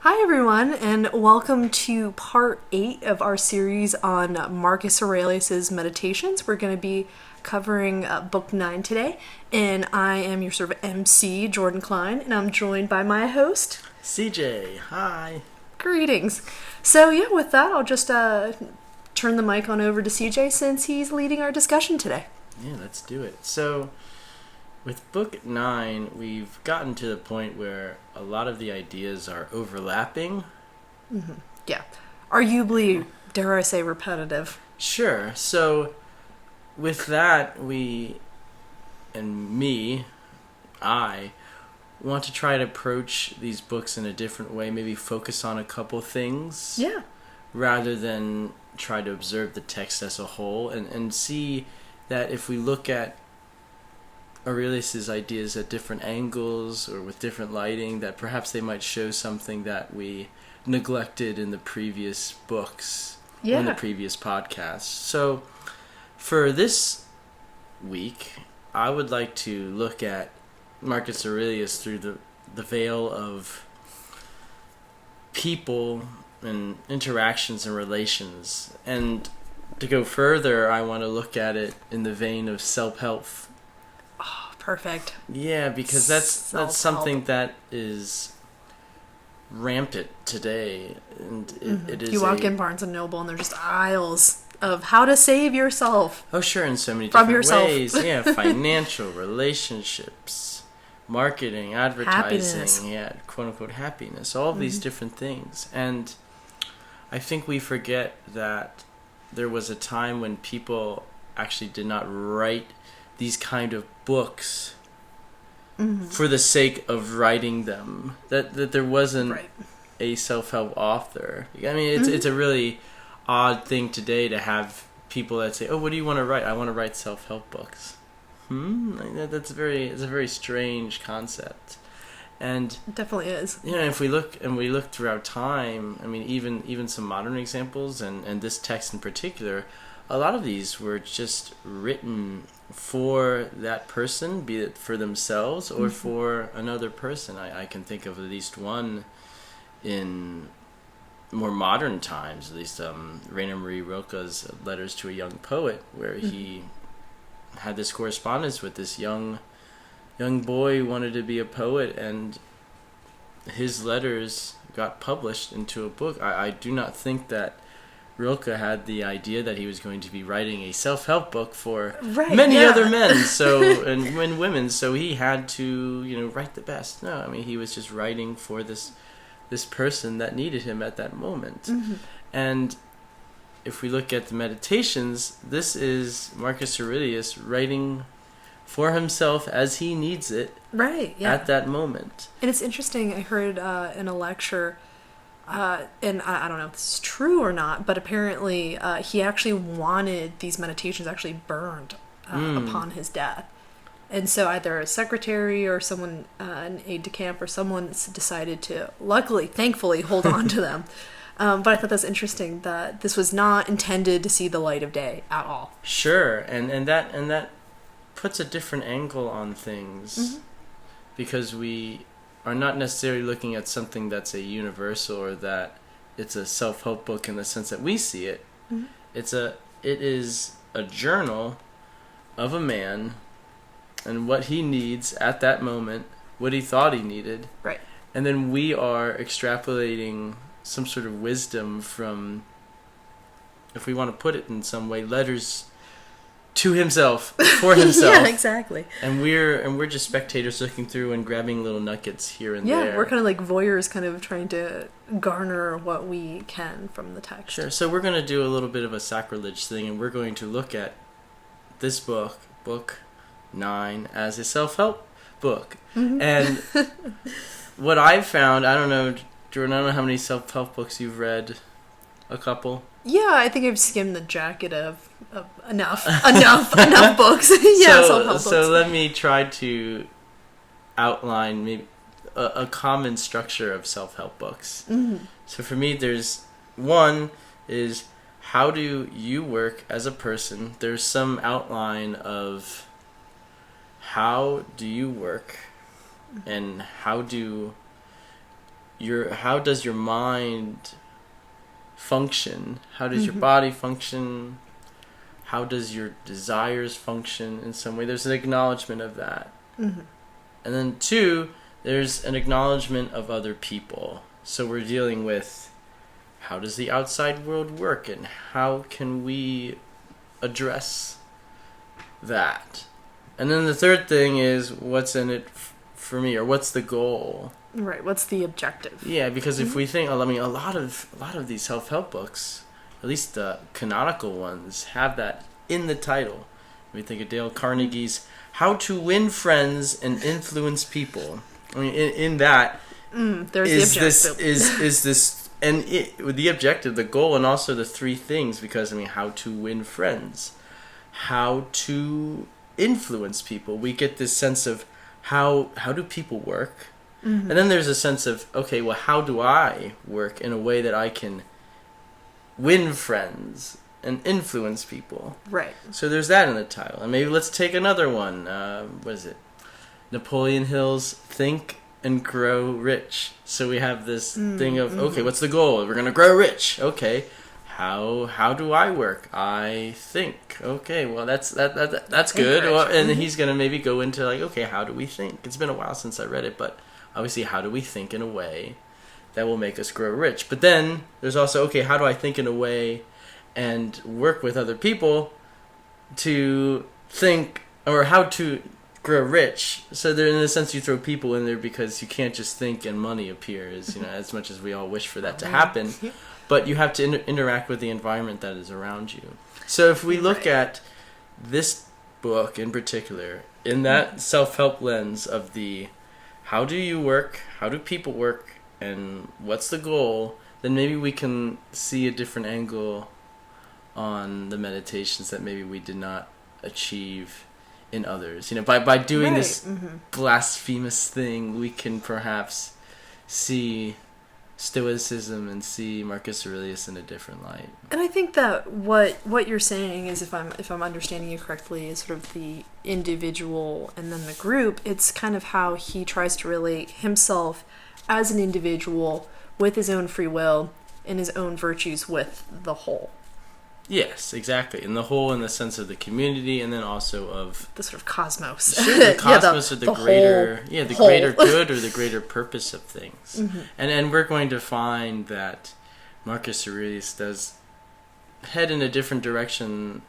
Hi, everyone, and welcome to part 8 of our series on Marcus Aurelius's Meditations. We're going to be covering book 9 today, and I am your sort of MC, Jordan Klein, and I'm joined by my host, CJ. Hi. Greetings. So, with that, I'll just turn the mic on over to CJ since he's leading our discussion today. Yeah, let's do it. So, with book 9, we've gotten to the point where a lot of the ideas are overlapping. Mm-hmm. Yeah. Arguably, dare I say, repetitive. Sure. So, with that, I want to try to approach these books in a different way, maybe focus on a couple things. Yeah. Rather than try to observe the text as a whole and see that if we look at Aurelius's ideas at different angles or with different lighting, that perhaps they might show something that we neglected in the previous books, or in the previous podcasts. So for this week, I would like to look at Marcus Aurelius through the veil of people and interactions and relations. And to go further, I want to look at it in the vein of self-help. Oh, perfect. Yeah, because that's something that is rampant today, and it is. You walk in Barnes and Noble, and there's just aisles of how to save yourself. Oh, sure, in so many from different yourself. ways. Yeah, financial, relationships, marketing, advertising, Happiness. quote unquote happiness. All of these different things, and I think we forget that there was a time when people actually did not write these kind of books for the sake of writing them. That there wasn't a self-help author. I mean, it's a really odd thing today to have people that say, "Oh, what do you want to write?" "I want to write self-help books." It's a very strange concept. And It definitely is. if we look throughout time, I mean, even some modern examples, and this text in particular, a lot of these were just written for that person, be it for themselves or for another person. I can think of at least one in more modern times, at least Rainer Maria Rilke's Letters to a Young Poet, where he had this correspondence with this young boy who wanted to be a poet, and his letters got published into a book. I do not think that Rilke had the idea that he was going to be writing a self-help book for many other men and women, so he had to write the best. No, I mean, he was just writing for this person that needed him at that moment. And if we look at the Meditations, this is Marcus Aurelius writing for himself as he needs it at that moment. And it's interesting, I heard in a lecture, and I don't know if this is true or not, but apparently he actually wanted these meditations actually burned upon his death. And so either a secretary or someone, an aide-de-camp or someone decided to, thankfully, hold on to them. But I thought that's interesting that this was not intended to see the light of day at all. Sure, and that puts a different angle on things, because we are not necessarily looking at something that's a universal, or that it's a self-help book in the sense that we see it. It is a journal of a man and what he needs at that moment, what he thought he needed. Right. And then we are extrapolating some sort of wisdom from, if we want to put it in some way, letters to himself, for himself. Yeah, exactly. And we're just spectators looking through and grabbing little nuggets here and there. Yeah, we're kind of like voyeurs, kind of trying to garner what we can from the text. Sure. So we're going to do a little bit of a sacrilege thing, and we're going to look at this book 9, as a self-help book. And what I've found, I don't know, Jordan, I don't know how many self-help books you've read. A couple? Yeah, I think I've skimmed the jacket of enough books. Self-help books. So let me try to outline maybe a common structure of self-help books. So for me, there's one is, how do you work as a person? There's some outline of how do you work, and how do how does your mind function? How does your body function? How does your desires function in some way? There's an acknowledgement of that. And then 2, there's an acknowledgement of other people. So we're dealing with how does the outside world work and how can we address that? And then the 3rd thing is what's in it for me, or what's the goal? Right. What's the objective? Yeah, because if we think, I mean, a lot of these self-help books, at least the canonical ones, have that in the title. We think of Dale Carnegie's "How to Win Friends and Influence People." I mean, in that there's the objective. Is this, and with the objective, the goal, and also the 3 things. Because I mean, how to win friends, how to influence people. We get this sense of how do people work, and then there's a sense of, okay, well, how do I work in a way that I can win friends and influence people? Right. So there's that in the title. And maybe let's take another one. What is it? Napoleon Hill's Think and Grow Rich. So we have this thing of, okay, what's the goal? We're going to grow rich. Okay. How do I work? I think. Okay, well that's good. Well, and he's going to maybe go into like, okay, how do we think? It's been a while since I read it, but obviously how do we think in a way that will make us grow rich? But then there's also, okay, how do I think in a way and work with other people to think, or how to grow rich? So there, in a sense, you throw people in there because you can't just think and money appears, as much as we all wish for that to happen. But you have to interact with the environment that is around you. So if we look at this book in particular, in that self-help lens of the how do you work, how do people work, and what's the goal, then maybe we can see a different angle on the meditations that maybe we did not achieve in others. By doing this blasphemous thing, we can perhaps see Stoicism and see Marcus Aurelius in a different light. And I think that what you're saying is, if I'm understanding you correctly, is sort of the individual and then the group. It's kind of how he tries to relate himself as an individual with his own free will and his own virtues with the whole. Yes, exactly. And the whole in the sense of the community, and then also of the sort of cosmos. Sure, the cosmos, or the greater, greater good, or the greater purpose of things. And we're going to find that Marcus Aurelius does head in a different direction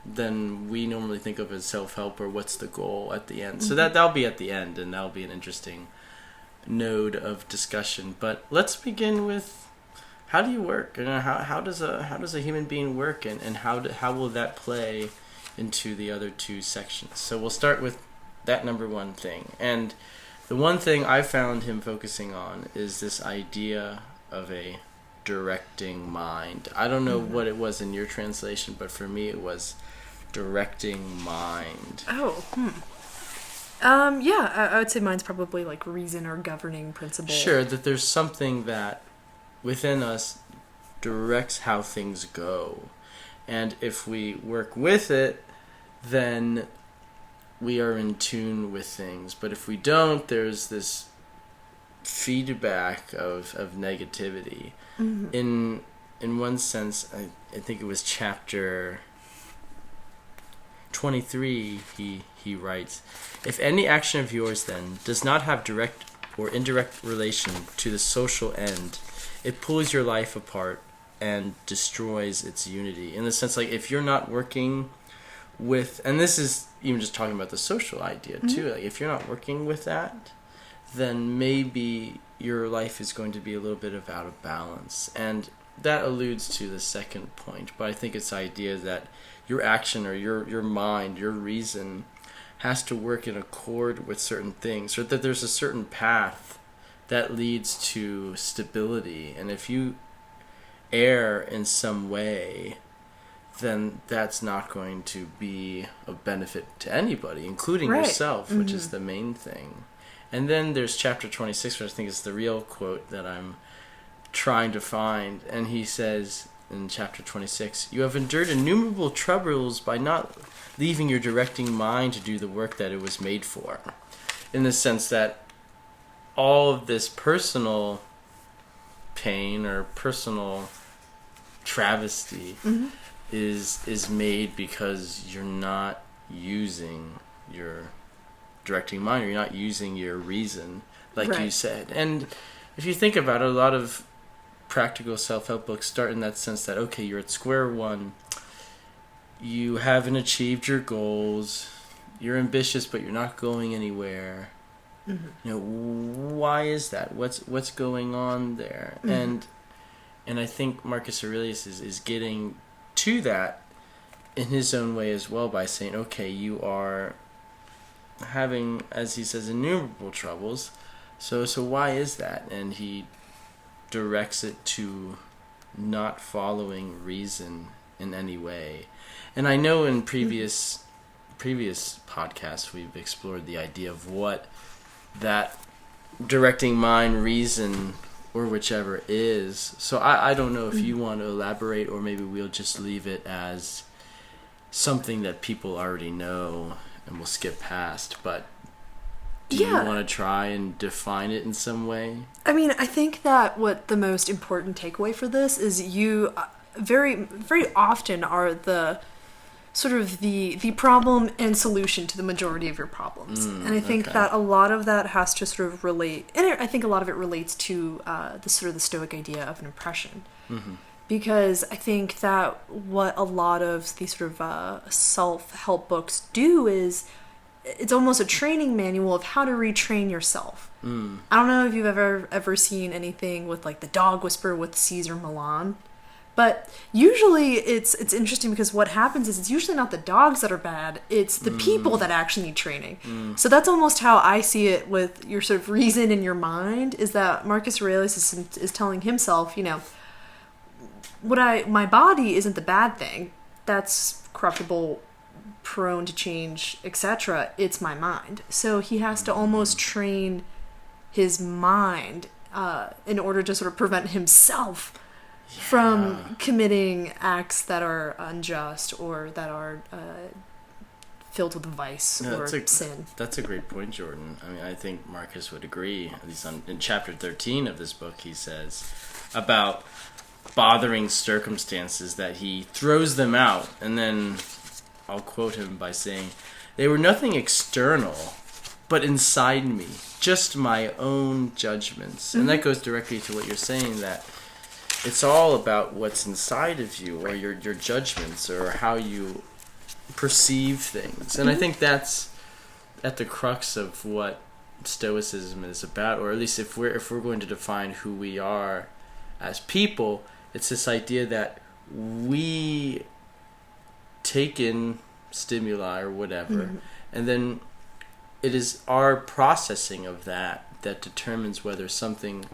than we normally think of as self-help, or what's the goal at the end. So that'll be at the end, and that'll be an interesting node of discussion. But let's begin with, how do you work? How does a human being work, and how will that play into the other 2 sections? So we'll start with that number 1 thing. And the one thing I found him focusing on is this idea of a directing mind. I don't know what it was in your translation, but for me it was directing mind. Oh. I would say mine's probably like reason or governing principle. Sure, that there's something that within us directs how things go. And if we work with it, then we are in tune with things. But if we don't, there's this feedback of negativity. In one sense, I think it was chapter 23, he writes, "If any action of yours, then, does not have direct or indirect relation to the social end, it pulls your life apart and destroys its unity." In the sense, like, if you're not working with, and this is even just talking about the social idea too, like, if you're not working with that, then maybe your life is going to be a little bit out of balance. And that alludes to the second point, but I think it's the idea that your action, or your mind, your reason, has to work in accord with certain things, or that there's a certain path that leads to stability. And if you err in some way, then that's not going to be of benefit to anybody, including yourself, which is the main thing. And then there's chapter 26, which I think is the real quote that I'm trying to find. And he says in chapter 26, "You have endured innumerable troubles by not leaving your directing mind to do the work that it was made for." In the sense that all of this personal pain or personal travesty is made because you're not using your directing mind, or you're not using your reason, like you said. And if you think about it, a lot of practical self-help books start in that sense that, okay, you're at square one, you haven't achieved your goals, you're ambitious but you're not going anywhere. You know, why is that? What's going on there? And I think Marcus Aurelius is getting to that in his own way as well, by saying, okay, you are having, as he says, innumerable troubles. So why is that? And he directs it to not following reason in any way. And I know in previous podcasts we've explored the idea of what that directing mind, reason, or whichever is. So I don't know if you want to elaborate, or maybe we'll just leave it as something that people already know and we'll skip past. But do you want to try and define it in some way? I mean, I think that what the most important takeaway for this is you very, very often are the sort of the problem and solution to the majority of your problems. And I think that a lot of that has to sort of relate, and I think a lot of it relates to the sort of the Stoic idea of an impression. Because I think that what a lot of these sort of self-help books do is it's almost a training manual of how to retrain yourself. I don't know if you've ever seen anything with like the Dog Whisperer with Caesar Milan. But usually it's interesting because what happens is it's usually not the dogs that are bad, it's the people that actually need training. So that's almost how I see it with your sort of reason in your mind, is that Marcus Aurelius is telling himself, you know, my body isn't the bad thing. That's corruptible, prone to change, etc. It's my mind. So he has to almost train his mind in order to sort of prevent himself from committing acts that are unjust or that are filled with vice or sin. That's a great point, Jordan. I mean, I think Marcus would agree. At least in chapter 13 of this book, he says about bothering circumstances that he throws them out. And then I'll quote him by saying, "They were nothing external, but inside me, just my own judgments." And that goes directly to what you're saying, that it's all about what's inside of you, or your judgments, or how you perceive things. And I think that's at the crux of what Stoicism is about, or at least if we're going to define who we are as people, it's this idea that we take in stimuli or whatever, and then it is our processing of that determines whether something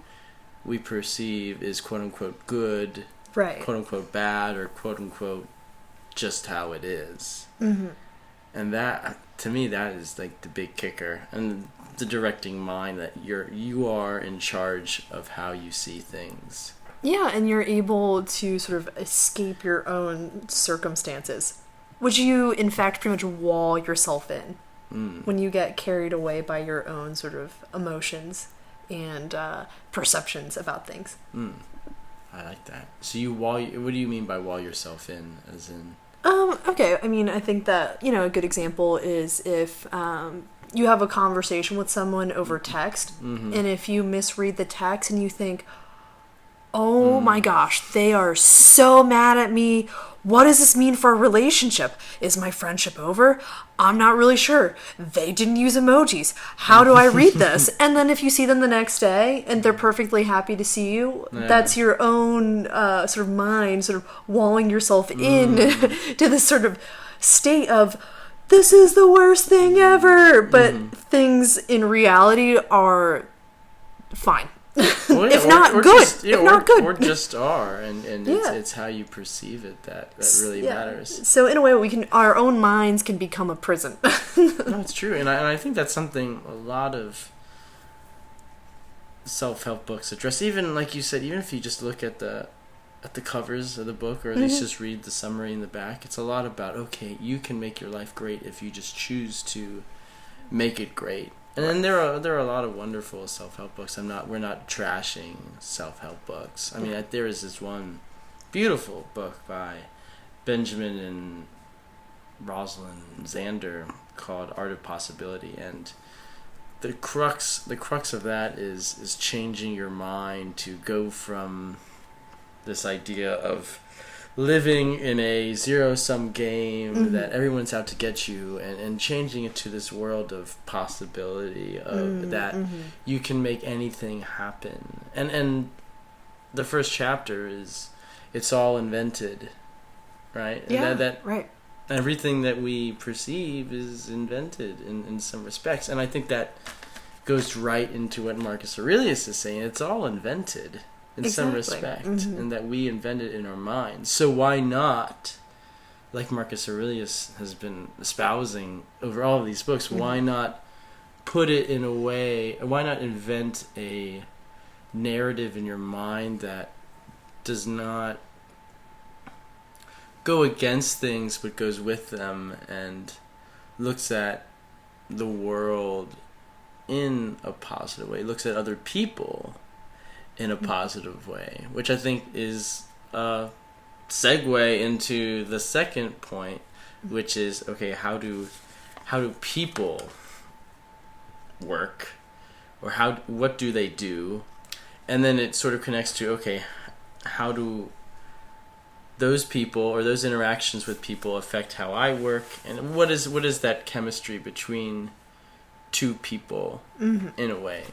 we perceive is quote-unquote good, quote-unquote bad, or quote-unquote just how it is. And that, to me, that is like the big kicker, and the directing mind, that you are in charge of how you see things. Yeah, and you're able to sort of escape your own circumstances, which you, in fact, pretty much wall yourself in when you get carried away by your own sort of emotions and perceptions about things. I like that. So what do you mean by wall yourself in, as in? Okay, I mean, I think that, you know, a good example is if you have a conversation with someone over text, and if you misread the text and you think, oh my gosh, they are so mad at me. What does this mean for a relationship? Is my friendship over? I'm not really sure. They didn't use emojis. How do I read this? And then if you see them the next day and they're perfectly happy to see you, that's your own sort of mind sort of walling yourself in to this sort of state of, this is the worst thing ever. But things in reality are fine. Well, yeah, if not good, if not good, or just are, and it's how you perceive it that really matters. So in a way, our own minds can become a prison. No, it's true, and I think that's something a lot of self-help books address. Even like you said, even if you just look at the covers of the book, or at least just read the summary in the back, it's a lot about, okay, you can make your life great if you just choose to make it great. And then there are a lot of wonderful self-help books. We're not trashing self-help books. I mean, there is this one beautiful book by Benjamin and Rosalind Zander called Art of Possibility, and the crux of that is changing your mind to go from this idea of living in a zero-sum game that everyone's out to get you, and changing it to this world of possibility of that you can make anything happen. And the first chapter is it's all invented, right? Yeah, and that right. Everything that we perceive is invented in some respects. And I think that goes right into what Marcus Aurelius is saying. It's all invented in some respect, and that we invent it in our minds. So why not, like Marcus Aurelius has been espousing over all of these books, why not put it in a way, why not invent a narrative in your mind that does not go against things but goes with them and looks at the world in a positive way, looks at other people in a positive way, which I think is a segue into the second point, which is, okay, how do people work, or what do they do? And then it sort of connects to, okay, how do those people or those interactions with people affect how I work, and what is that chemistry between two people in a way.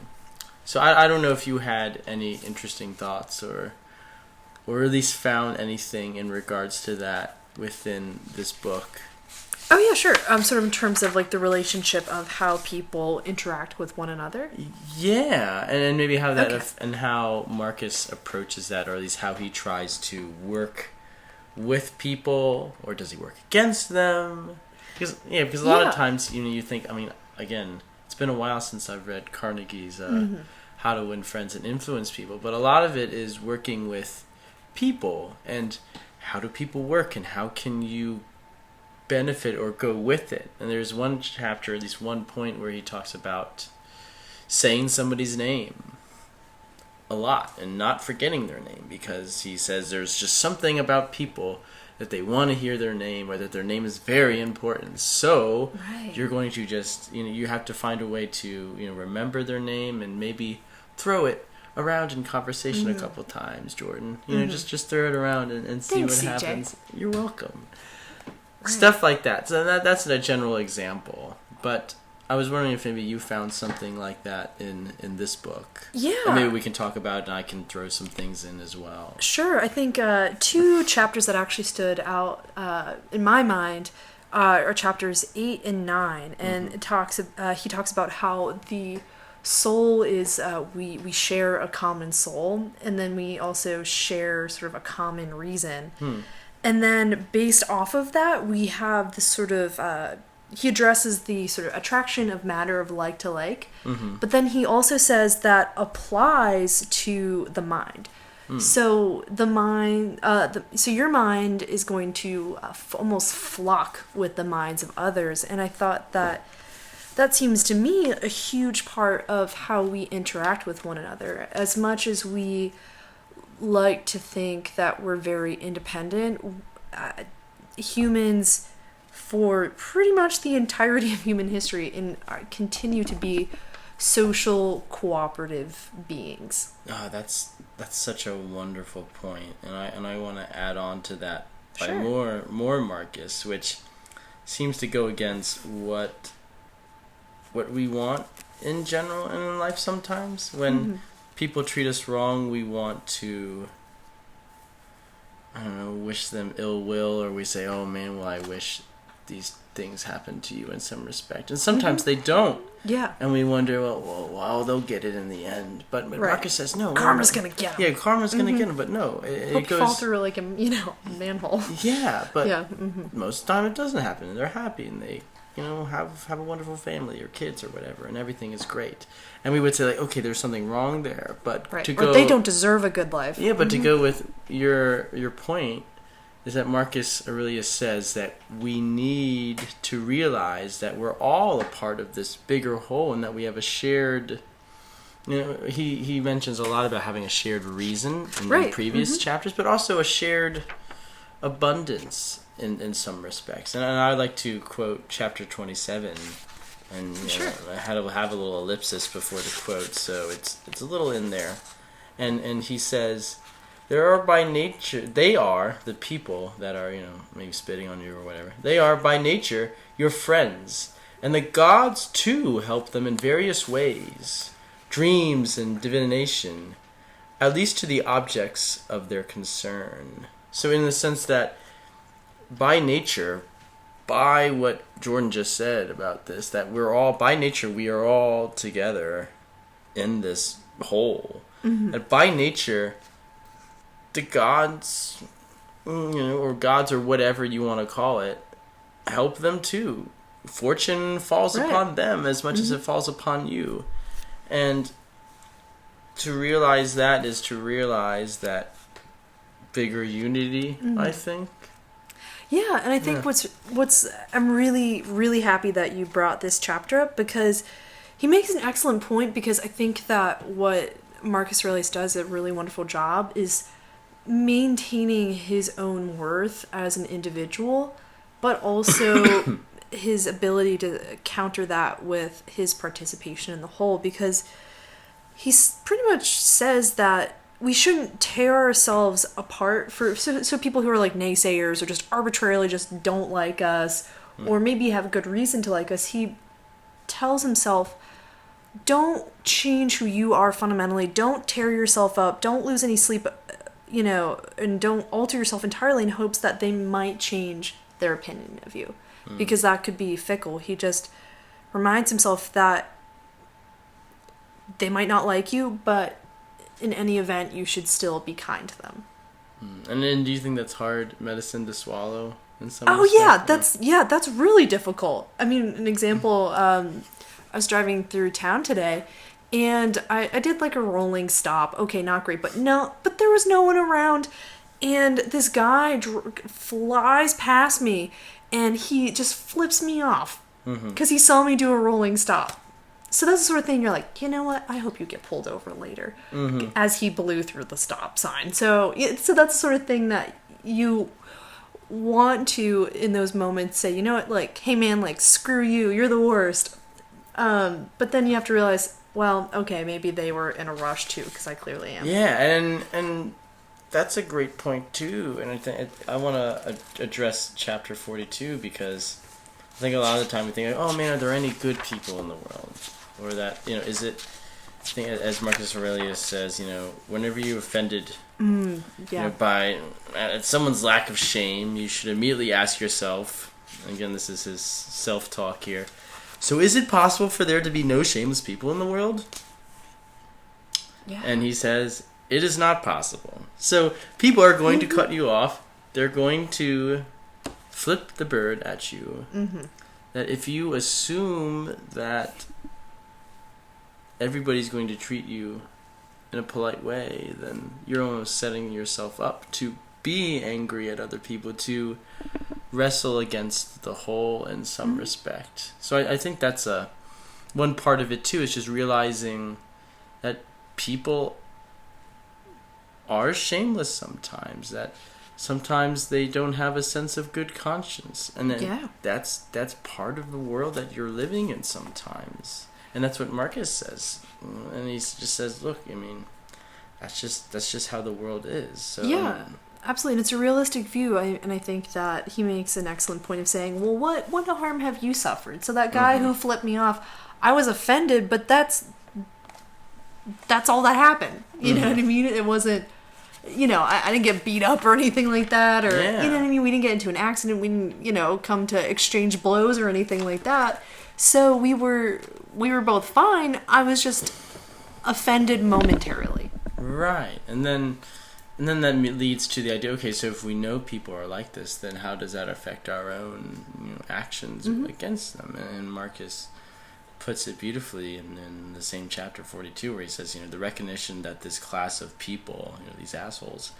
So I don't know if you had any interesting thoughts or at least found anything in regards to that within this book. Oh yeah, sure. Sort of in terms of like the relationship of how people interact with one another. Yeah, and maybe how that and how Marcus approaches that, or at least how he tries to work with people, or does he work against them? Because a lot of times, you think, I mean, again, it's been a while since I've read Carnegie's How to Win Friends and Influence People, but a lot of it is working with people, and how do people work, and how can you benefit or go with it. And there's one chapter, at least one point, where he talks about saying somebody's name a lot and not forgetting their name, because he says there's just something about people that they want to hear their name, or that their name is very important. So you're going to just, you have to find a way to, remember their name, and maybe throw it around in conversation a couple times, Jordan. Just throw it around and see what happens. You're welcome. Right. Stuff like that. So that's a general example. But I was wondering if maybe you found something like that in this book. Yeah. And maybe we can talk about it, and I can throw some things in as well. Sure. I think two chapters that actually stood out in my mind are chapters 8 and 9. And he talks about how the soul is, we share a common soul, and then we also share sort of a common reason. And then based off of that, we have this sort of... he addresses the sort of attraction of matter of like to like, but then he also says that applies to the mind. So the mind, so your mind is going to almost flock with the minds of others, and I thought that seems to me a huge part of how we interact with one another. As much as we like to think that we're very independent, humans, for pretty much the entirety of human history, continue to be social, cooperative beings. Oh, that's such a wonderful point, and I want to add on to that by more Marcus, which seems to go against what we want in general and in life. Sometimes when people treat us wrong, we want to, I don't know, wish them ill will, or we say, oh man, well, I wish these things happen to you in some respect, and sometimes they don't. Yeah. And we wonder, well, they'll get it in the end. But Marcus says, no, karma's gonna get them. Yeah, karma's gonna get them. But no, it goes, fall through like a manhole. Yeah, but most of the time it doesn't happen, and they're happy, and they have a wonderful family or kids or whatever, and everything is great. And we would say, like, okay, there's something wrong there, but to go, or they don't deserve a good life. Yeah, but to go with your point is that Marcus Aurelius says that we need to realize that we're all a part of this bigger whole, and that we have a shared, he mentions a lot about having a shared reason in previous chapters, but also a shared abundance in some respects. And I like to quote chapter 27, and I had to have a little ellipsis before the quote, so it's a little in there. And he says, they are, the people that are, maybe spitting on you or whatever, they are by nature your friends, and the gods too help them in various ways, dreams and divination, at least to the objects of their concern. So in the sense that by nature, by what Jordan just said about this, that we're all, by nature, we are all together in this whole. Mm-hmm. And by nature, the gods, or gods or whatever you want to call it, help them too. Fortune falls upon them as much as it falls upon you. And to realize that is to realize that bigger unity, I think. Yeah, and I think what's I'm really, really happy that you brought this chapter up, because he makes an excellent point, because I think that what Marcus Aurelius does a really wonderful job is maintaining his own worth as an individual, but also his ability to counter that with his participation in the whole, because he pretty much says that we shouldn't tear ourselves apart so people who are like naysayers or just arbitrarily just don't like us, or maybe have a good reason to like us. He tells himself, don't change who you are fundamentally, don't tear yourself up, don't lose any sleep, and don't alter yourself entirely in hopes that they might change their opinion of you, because that could be fickle. He just reminds himself that they might not like you, but in any event, you should still be kind to them. And then, do you think that's hard medicine to swallow in some respect? That's really difficult. I mean, an example, I was driving through town today, and I did like a rolling stop. Okay, not great, but there was no one around, and this guy flies past me, and he just flips me off because he saw me do a rolling stop. So that's the sort of thing you're like, you know what? I hope you get pulled over later, as he blew through the stop sign. So that's the sort of thing that you want to, in those moments, say, you know what? Like, hey man, like, screw you, you're the worst. But then you have to realize, well, okay, maybe they were in a rush too, because I clearly am. Yeah, and that's a great point too. And I think I want to address chapter 42, because I think a lot of the time we think, oh man, are there any good people in the world? Or that, is it, I think as Marcus Aurelius says, whenever you're offended by someone's lack of shame, you should immediately ask yourself, again, this is his self-talk here, so is it possible for there to be no shameless people in the world? Yeah. And he says, it is not possible. So people are going to cut you off. They're going to flip the bird at you. That if you assume that everybody's going to treat you in a polite way, then you're almost setting yourself up to be angry at other people, to wrestle against the whole in some respect. So I think that's one part of it too, is just realizing that people are shameless sometimes, that sometimes they don't have a sense of good conscience, and then that's part of the world that you're living in sometimes. And that's what Marcus says, and he just says, look, I mean, that's just how the world is. So absolutely, and it's a realistic view, and I think that he makes an excellent point of saying, well, what harm have you suffered? So that guy who flipped me off, I was offended, but that's all that happened. You know what I mean? It wasn't, I didn't get beat up or anything like that, or you know what I mean? We didn't get into an accident. We didn't, come to exchange blows or anything like that. So we were both fine. I was just offended momentarily. Right, and then that leads to the idea. Okay, so if we know people are like this, then how does that affect our own actions against them? And Marcus puts it beautifully in the same chapter 42, where he says, the recognition that this class of people, these assholes,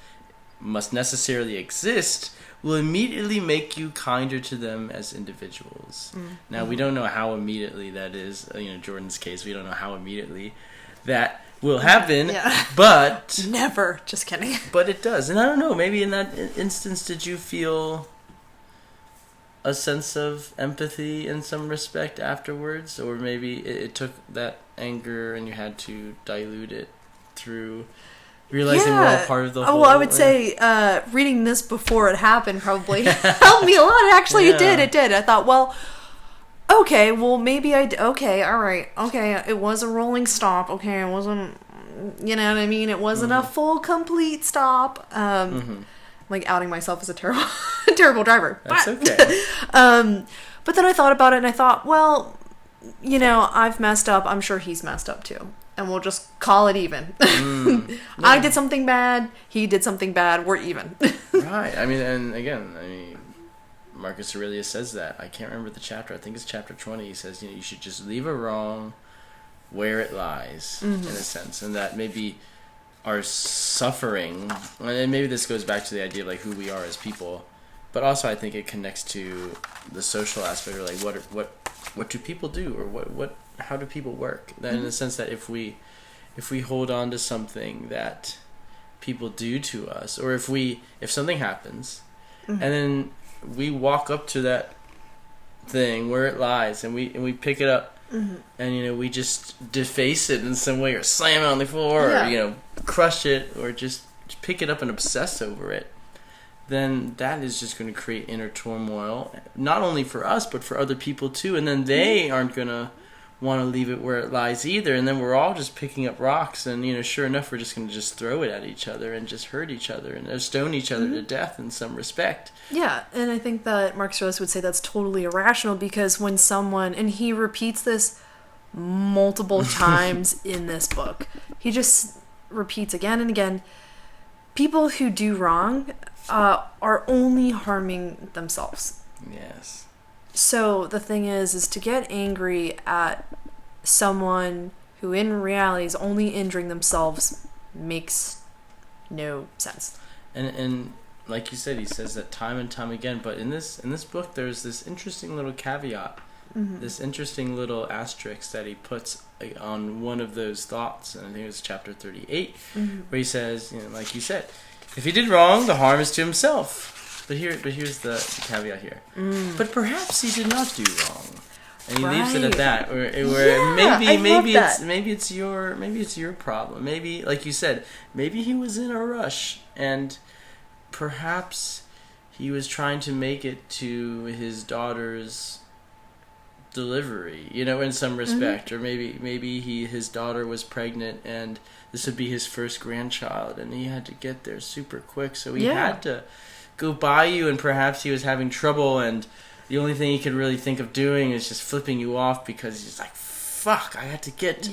must necessarily exist will immediately make you kinder to them as individuals. Now, we don't know how immediately that is. Jordan's case, we don't know how immediately that will happen, but... Never. Just kidding. But it does. And I don't know, maybe in that instance, did you feel a sense of empathy in some respect afterwards? Or maybe it took that anger and you had to dilute it through... realizing we're all part of the whole... Well, I would say reading this before it happened probably helped me a lot. Actually, it did. I thought, well, okay, well, maybe okay, all right, okay, it was a rolling stop. Okay, it wasn't, you know what I mean? It wasn't a full, complete stop. Like outing myself as a terrible driver. That's okay. But then I thought about it and I thought, well, I've messed up. I'm sure he's messed up too. And we'll just call it even. I did something bad. He did something bad. We're even. Right. I mean, Marcus Aurelius says that. I can't remember the chapter. I think it's chapter 20. He says, you should just leave a wrong where it lies, in a sense. And that maybe our suffering, and maybe this goes back to the idea of like who we are as people, but also I think it connects to the social aspect, or like what do people do, or how do people work? That in the sense that if we hold on to something that people do to us, or if something happens, and then we walk up to that thing where it lies, and we pick it up, and we just deface it in some way, or slam it on the floor, or crush it, or just pick it up and obsess over it, then that is just going to create inner turmoil, not only for us but for other people too, and then they aren't going to want to leave it where it lies either, and then we're all just picking up rocks, and sure enough we're just going to just throw it at each other and just hurt each other and stone each other to death in some respect. Yeah, and I think that Marcus Aurelius would say that's totally irrational, because when someone, and he repeats this multiple times in this book, he just repeats again and again, people who do wrong are only harming themselves. Yes. So the thing is to get angry at someone who in reality is only injuring themselves makes no sense. And like you said, he says that time and time again, but in this book there's this interesting little caveat, this interesting little asterisk that he puts on one of those thoughts, and I think it was chapter 38, where he says, like you said, if he did wrong, the harm is to himself. But here's the caveat here. But perhaps he did not do wrong, and he leaves it at that. Where maybe it's your problem. Maybe, like you said, maybe he was in a rush, and perhaps he was trying to make it to his daughter's delivery, in some respect, or maybe his daughter was pregnant, and this would be his first grandchild, and he had to get there super quick, so he had to go by you, and perhaps he was having trouble, and the only thing he could really think of doing is just flipping you off, because he's like, fuck, I had to get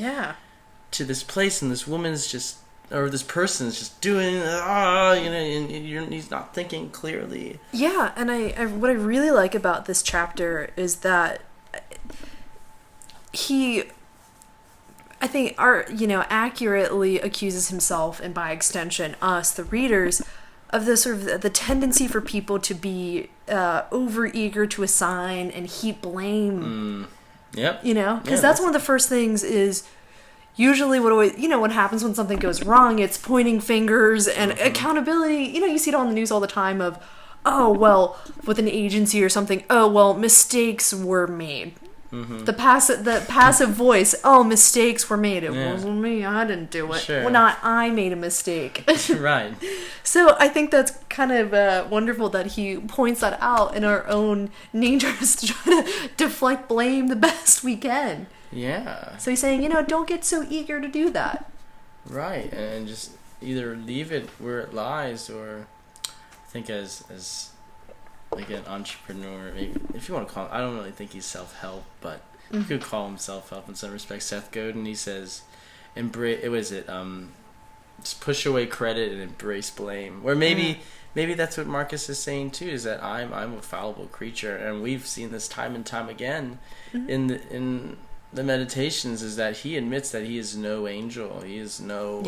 to this place, and this woman's just, or this person's just doing, and he's not thinking clearly. Yeah, and what I really like about this chapter is that he, I think, accurately accuses himself, and by extension us, the readers, of the sort of the tendency for people to be over eager to assign and heap blame. Yep. Because that's one of the first things is usually what happens when something goes wrong. It's pointing fingers and accountability. You see it on the news all the time of, oh, well, with an agency or something, oh, well, mistakes were made. The passive voice, oh, mistakes were made. It wasn't me. I didn't do it. Sure. Well, not I made a mistake. Right. So I think that's kind of wonderful that he points that out in our own natures to try to deflect blame the best we can. Yeah. So he's saying, don't get so eager to do that. Right, and just either leave it where it lies, or I think as like an entrepreneur, maybe, if you want to call him, I don't really think he's self-help, but you could call him self-help in some respects. Seth Godin, he says, just push away credit and embrace blame. Or maybe that's what Marcus is saying too, is that I'm a fallible creature, and we've seen this time and time again in the meditations, is that he admits that he is no angel, he is no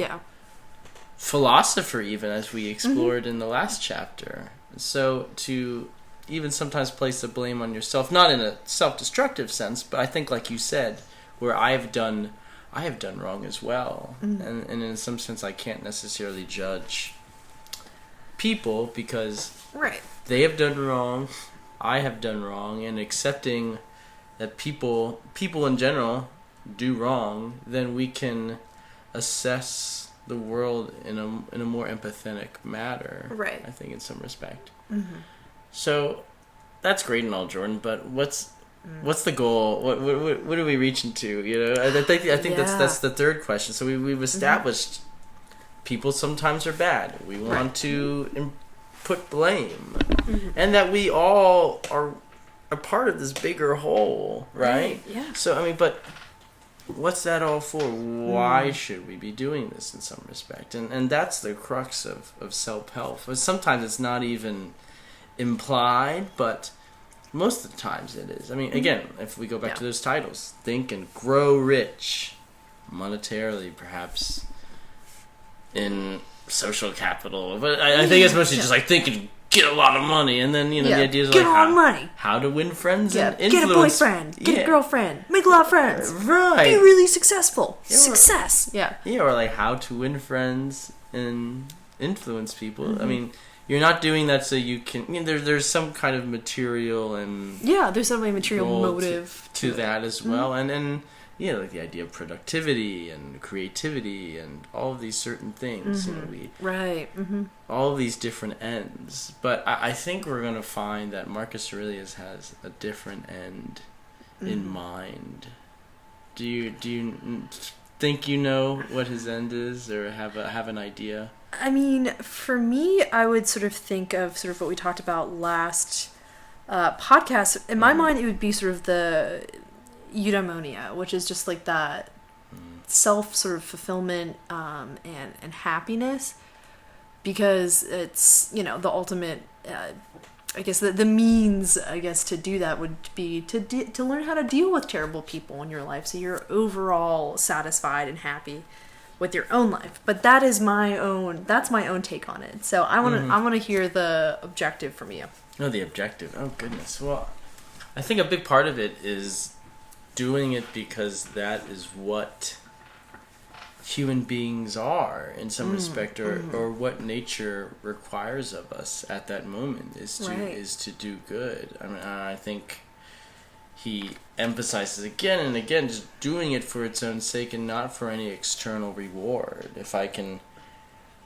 philosopher, even as we explored in the last chapter. So to even sometimes place the blame on yourself, not in a self-destructive sense, but I think, like you said, where I have done wrong as well, and in some sense I can't necessarily judge people because they have done wrong, I have done wrong, and accepting that people in general do wrong, then we can assess the world in a more empathetic manner. Right. I think in some respect. Mm-hmm. So that's great and all, Jordan. But what's the goal? What are we reaching to? You know, I think that's the third question. So we've established people sometimes are bad. We want to put blame, and that we all are a part of this bigger whole, right? Yeah. So I mean, but what's that all for? Why should we be doing this in some respect? And that's the crux of self-help. But sometimes it's not even implied, but most of the times it is. I mean, again, if we go back to those titles, think and grow rich, monetarily perhaps, in social capital. But I think it's mostly just like think and get a lot of money, and then the idea is like how to win friends and influence. Get a boyfriend, get a girlfriend, make a lot of friends, right? Be really successful. Success. Or like how to win friends and influence people. I mean, you're not doing that so you can. I mean, there's some kind of material and there's some material motive to that as well, and like the idea of productivity and creativity and all of these certain things. All of these different ends. But I think we're going to find that Marcus Aurelius has a different end in mind. Do you think you know what his end is, or have an idea? I mean, for me, I would sort of think of sort of what we talked about last podcast. In my mind, it would be sort of the Eudaimonia, which is just like that self sort of fulfillment and happiness, because it's the ultimate. I guess the means, I guess, to do that would be to learn how to deal with terrible people in your life, so you're overall satisfied and happy with your own life. But that's my own take on it. So I want to hear the objective from you. Oh, the objective. Oh, goodness. Well, I think a big part of it is doing it because that is what human beings are in some respect, or what nature requires of us at that moment is to do good. I mean, I think he emphasizes again and again just doing it for its own sake and not for any external reward. If I can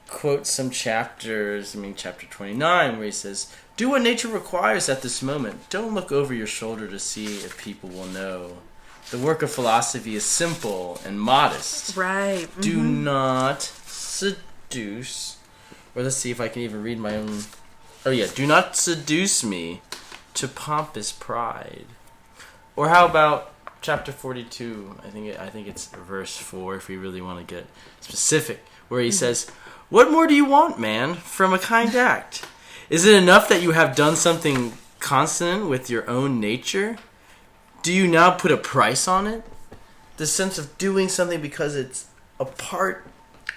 quote some chapters, chapter 29, where he says, "Do what nature requires at this moment. Don't look over your shoulder to see if people will know. The work of philosophy is simple and modest. Right. Do not seduce," or let's see if I can even read my own. Oh yeah, "Do not seduce me to pompous pride." Or how about chapter 42? I think it's verse 4 if we really want to get specific, where he says, "What more do you want, man, from a kind act? Is it enough that you have done something consonant with your own nature? Do you now put a price on it?" The sense of doing something because it's a part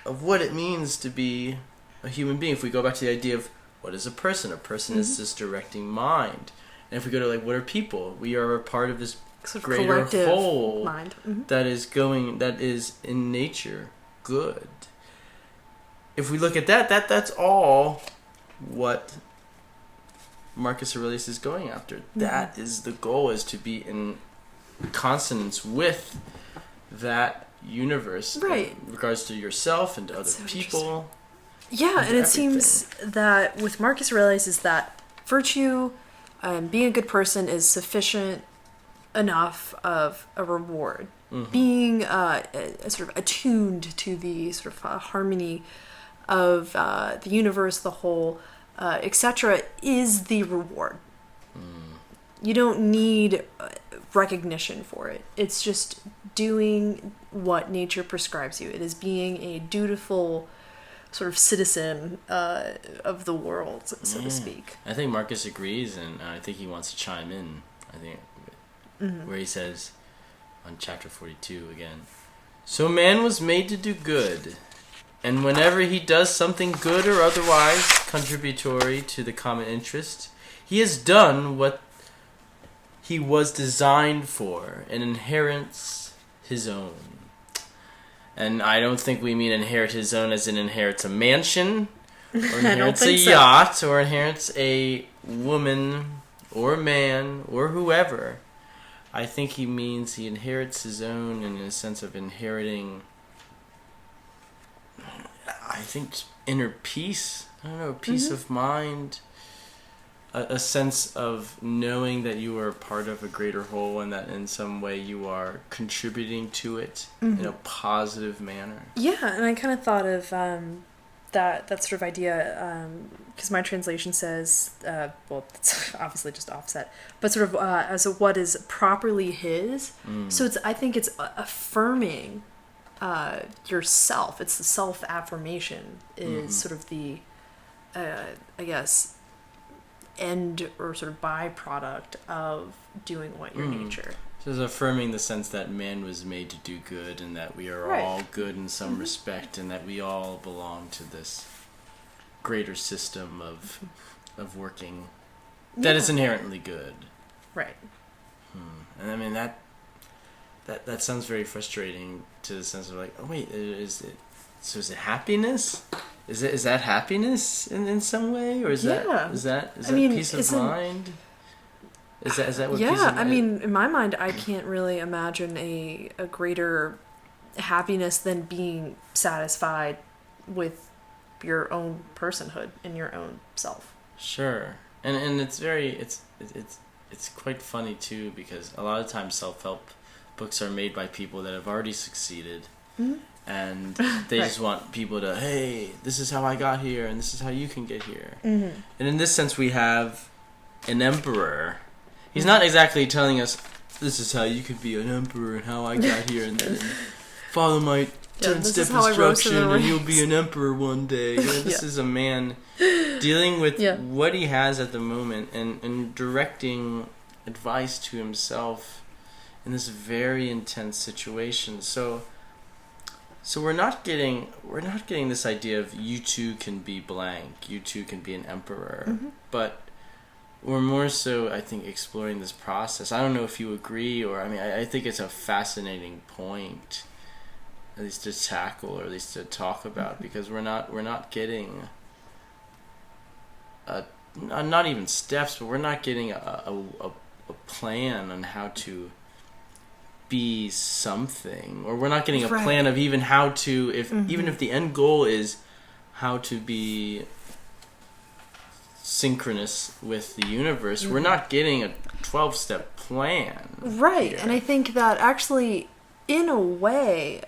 of what it means to be a human being. If we go back to the idea of what is a person is this directing mind. And if we go to what are people? We are a part of this sort of greater whole mind. That is in nature good. If we look at that's all what Marcus Aurelius is going after. That is the goal, is to be in consonance with that universe, in regards to yourself and to other people. Yeah, and it seems that with Marcus Aurelius is that virtue, being a good person, is sufficient enough of a reward. Being sort of attuned to the sort of harmony of the universe, the whole, etc., is the reward. You don't need recognition for it. It's just doing what nature prescribes you. It is being a dutiful sort of citizen of the world, so to speak. I think Marcus agrees, and I think he wants to chime in. I think where he says on chapter 42 again, "So man was made to do good. And whenever he does something good or otherwise contributory to the common interest, he has done what he was designed for and inherits his own. And I don't think we mean inherit his own as in inherits a mansion, or inherits a yacht, or inherits a woman, or a man, or whoever. I think he means he inherits his own in a sense of inheriting, I think, inner peace. I don't know, peace of mind. A sense of knowing that you are part of a greater whole and that in some way you are contributing to it in a positive manner. Yeah, and I kind of thought of that sort of idea, because my translation says, well, it's obviously just offset, but sort of as what is properly his. So I think it's affirming yourself. It's the self-affirmation is sort of the, I guess, end or sort of byproduct of doing what your nature. So it's affirming the sense that man was made to do good and that we are all good in some respect and that we all belong to this greater system of working that is inherently good. Right. And I mean that sounds very frustrating to the sense of like, oh wait, is it happiness? Is that happiness in some way, or is that peace of mind? Is that what peace of mind? I mean, in my mind, I can't really imagine a greater happiness than being satisfied with your own personhood and your own self. Sure, and it's quite funny too, because a lot of times self-help books are made by people that have already succeeded. And they just want people to, hey, this is how I got here, and this is how you can get here. And in this sense, we have an emperor. He's not exactly telling us, this is how you could be an emperor and how I got here, and then follow my 10-step instruction, and you'll be an emperor one day. This is a man dealing with what he has at the moment and directing advice to himself in this very intense situation. So we're not getting this idea of you too can be blank, you too can be an emperor, but we're more so, I think, exploring this process. I don't know if you agree, or I think it's a fascinating point, at least to tackle, or at least to talk about, because we're not getting not even steps, but we're not getting a plan on how to be something, or we're not getting a plan of even how to, even if the end goal is how to be synchronous with the universe, we're not getting a 12-step plan. Right, here. and I think that actually, in a way,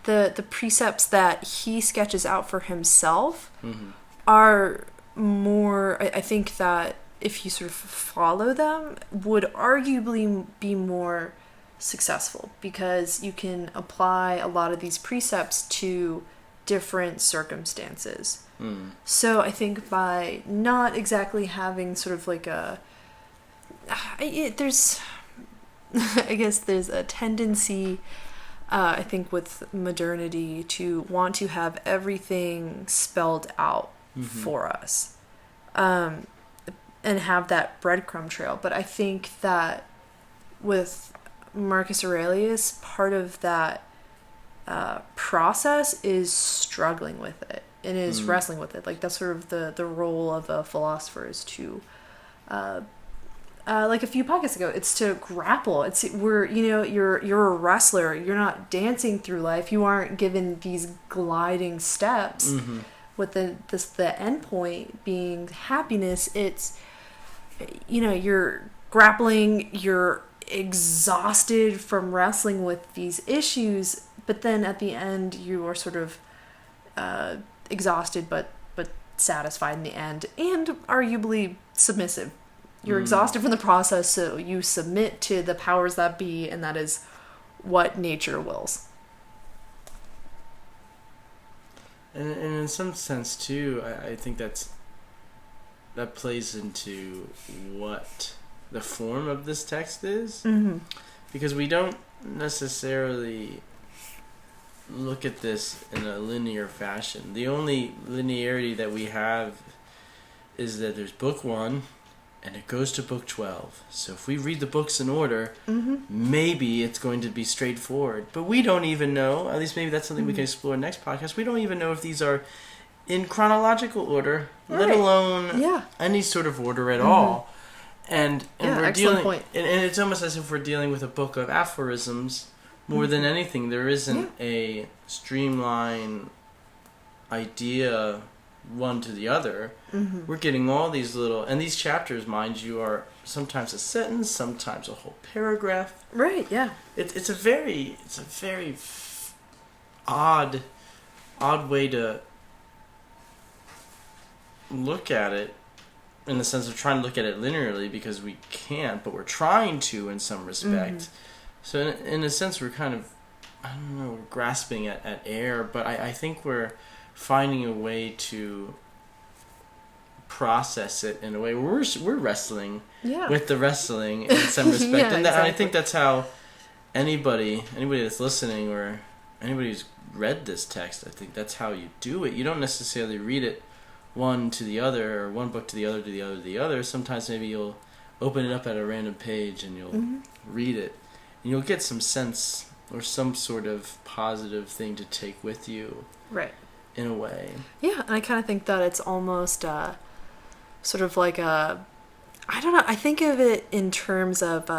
the precepts that he sketches out for himself are more, I think that if you sort of follow them, would arguably be more successful, because you can apply a lot of these precepts to different circumstances. So I think by not exactly having sort of like there's a tendency, I think, with modernity to want to have everything spelled out for us, and have that breadcrumb trail. But I think that with Marcus Aurelius, part of that process is struggling with it and is wrestling with it. Like, that's sort of the role of a philosopher, is to like a few podcasts ago, it's to grapple. You're a wrestler. You're not dancing through life. You aren't given these gliding steps with the end point being happiness. It's, you're grappling, you're exhausted from wrestling with these issues, but then at the end you are sort of exhausted but satisfied in the end, and arguably submissive. You're exhausted from the process, so you submit to the powers that be, and that is what nature wills. And in some sense too, I think that plays into what the form of this text is, because we don't necessarily look at this in a linear fashion. The only linearity that we have is that there's book 1 and it goes to book 12. So if we read the books in order, maybe it's going to be straightforward. But we don't even know, at least maybe that's something we can explore next podcast, we don't even know if these are in chronological order, let alone any sort of order at all. And we're dealing, point. And it's almost as if we're dealing with a book of aphorisms more than anything. There isn't a streamlined idea one to the other. We're getting all these little, and these chapters, mind you, are sometimes a sentence, sometimes a whole paragraph. Right. Yeah. It's a very odd way to look at it, in the sense of trying to look at it linearly, because we can't, but we're trying to in some respect. So in a sense, we're kind of, I don't know, we're grasping at air, but I think we're finding a way to process it in a way where we're wrestling with the wrestling in some respect. And I think that's how anybody that's listening, or anybody who's read this text, I think that's how you do it. You don't necessarily read it one to the other, or one book to the other, to the other, to the other. Sometimes maybe you'll open it up at a random page and you'll read it, and you'll get some sense or some sort of positive thing to take with you. Right. In a way. Yeah, and I kind of think that it's almost sort of like I don't know, I think of it in terms of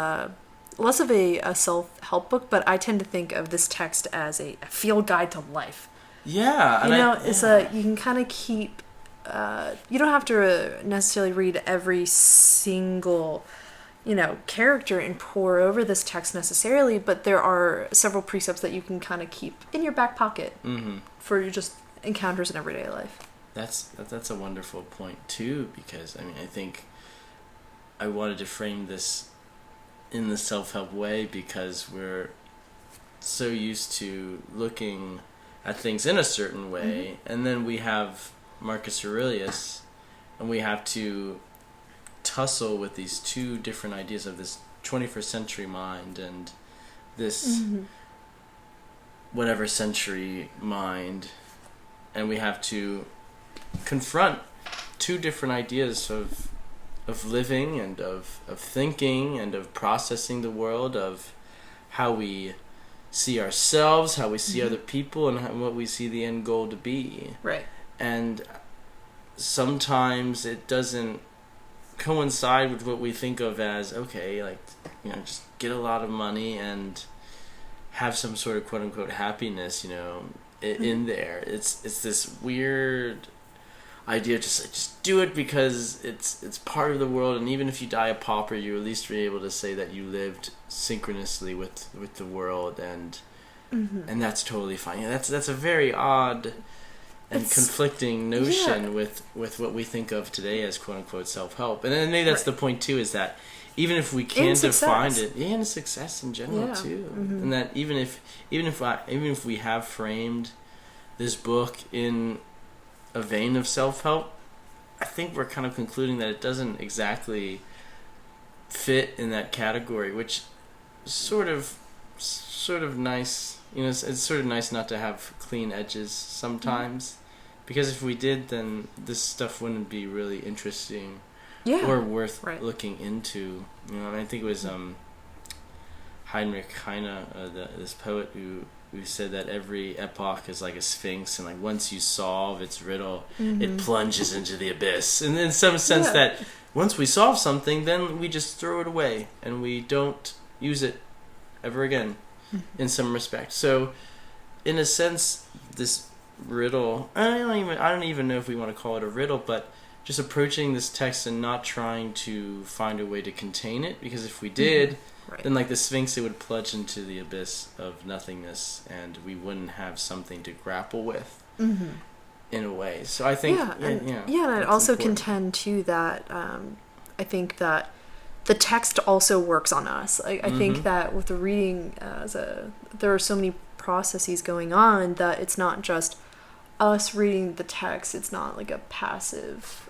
less of a self-help book, but I tend to think of this text as a field guide to life. Yeah. You know, it's you can kind of keep, you don't have to necessarily read every single, character and pore over this text necessarily, but there are several precepts that you can kind of keep in your back pocket for your just encounters in everyday life. That's a wonderful point too, because I think I wanted to frame this in the self-help way, because we're so used to looking at things in a certain way, and then we have Marcus Aurelius, and we have to tussle with these two different ideas of this 21st century mind and this whatever century mind, and we have to confront two different ideas of living and of thinking and of processing the world, of how we see ourselves, how we see other people, and what we see the end goal to be. Right. And sometimes it doesn't coincide with what we think of as, okay, like, just get a lot of money and have some sort of quote-unquote happiness, in there. It's this weird idea of just do it because it's part of the world, and even if you die a pauper, you at least be able to say that you lived synchronously with the world, and that's totally fine. That's a very odd and conflicting notion with what we think of today as quote-unquote self-help. And then maybe that's the point too, is that even if we can define it, and success in general too, and that even if we have framed this book in a vein of self-help, I think we're kind of concluding that it doesn't exactly fit in that category, which is sort of nice. It's sort of nice not to have clean edges sometimes, because if we did, then this stuff wouldn't be really interesting or worth looking into. And I think it was Heinrich Heine, this poet, who said that every epoch is like a sphinx, and like once you solve its riddle, it plunges into the abyss. And in some sense that once we solve something, then we just throw it away and we don't use it ever again, in some respect. So in a sense, this riddle, I don't even know if we want to call it a riddle, but just approaching this text and not trying to find a way to contain it, because if we did, then like the Sphinx, it would plunge into the abyss of nothingness, and we wouldn't have something to grapple with in a way. So I think, and I'd also important. Contend too that I think that the text also works on us. I think that with the reading, there are so many processes going on that it's not just us reading the text. It's not like a passive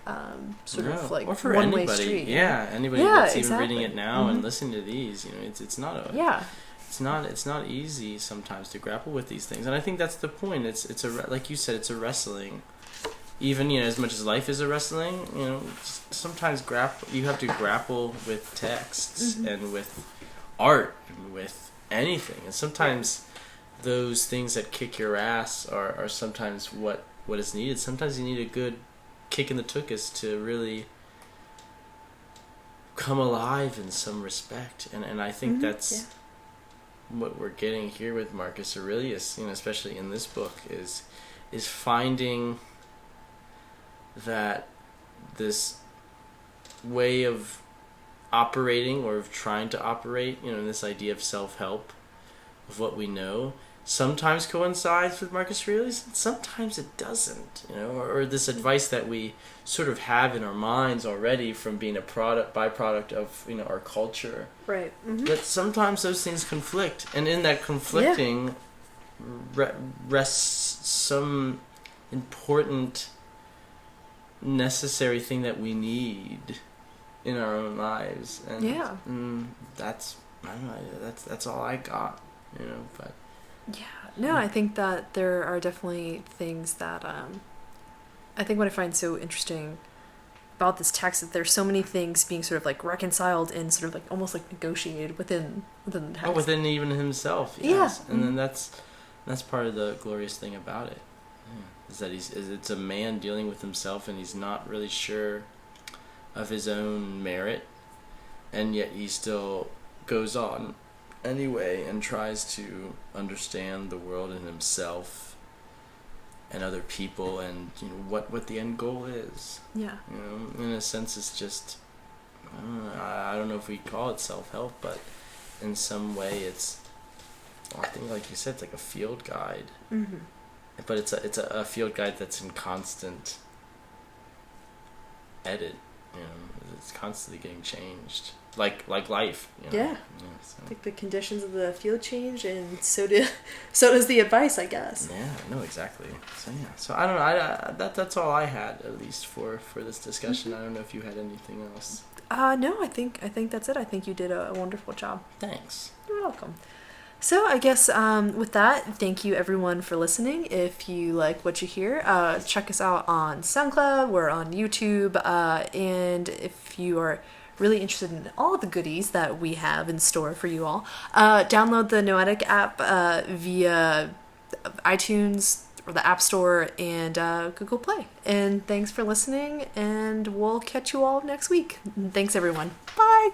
sort of like one-way street. Anybody that's even reading it now and listening to these, it's not a it's not easy sometimes to grapple with these things, and I think that's the point. It's like you said, it's a wrestling. Even, as much as life is a wrestling, sometimes you have to grapple with texts and with art and with anything, and sometimes those things that kick your ass are sometimes what is needed. Sometimes you need a good kick in the tuchus to really come alive in some respect, and I think that's what we're getting here with Marcus Aurelius, especially in this book, is finding that this way of operating, or of trying to operate, this idea of self-help, of what we know, sometimes coincides with Marcus Aurelius, and sometimes it doesn't, or this advice that we sort of have in our minds already from being a byproduct of, our culture. Right. That sometimes those things conflict, and in that conflicting rests some important, necessary thing that we need in our own lives, and that's all I got, but I think that there are definitely things that I think what I find so interesting about this text is there's so many things being sort of like reconciled and sort of like almost like negotiated within the text. Within even himself, yes. And then that's part of the glorious thing about it. Is that it's a man dealing with himself, and he's not really sure of his own merit, and yet he still goes on anyway and tries to understand the world and himself and other people, and what the end goal is. In a sense, it's just, I don't know if we call it self-help, but in some way I think, like you said, it's like a field guide. But it's a field guide that's in constant edit. It's constantly getting changed, like life. So. I think the conditions of the field change, and so does the advice, I guess. No, exactly. So I don't know. That's all I had, at least for this discussion. I don't know if you had anything else. No, I think that's it. I think you did a wonderful job. Thanks. You're welcome. So I guess with that, thank you everyone for listening. If you like what you hear, check us out on SoundCloud, we're on YouTube, and if you are really interested in all the goodies that we have in store for you all, download the Noetic app via iTunes or the App Store and Google Play. And thanks for listening, and we'll catch you all next week. Thanks everyone. Bye!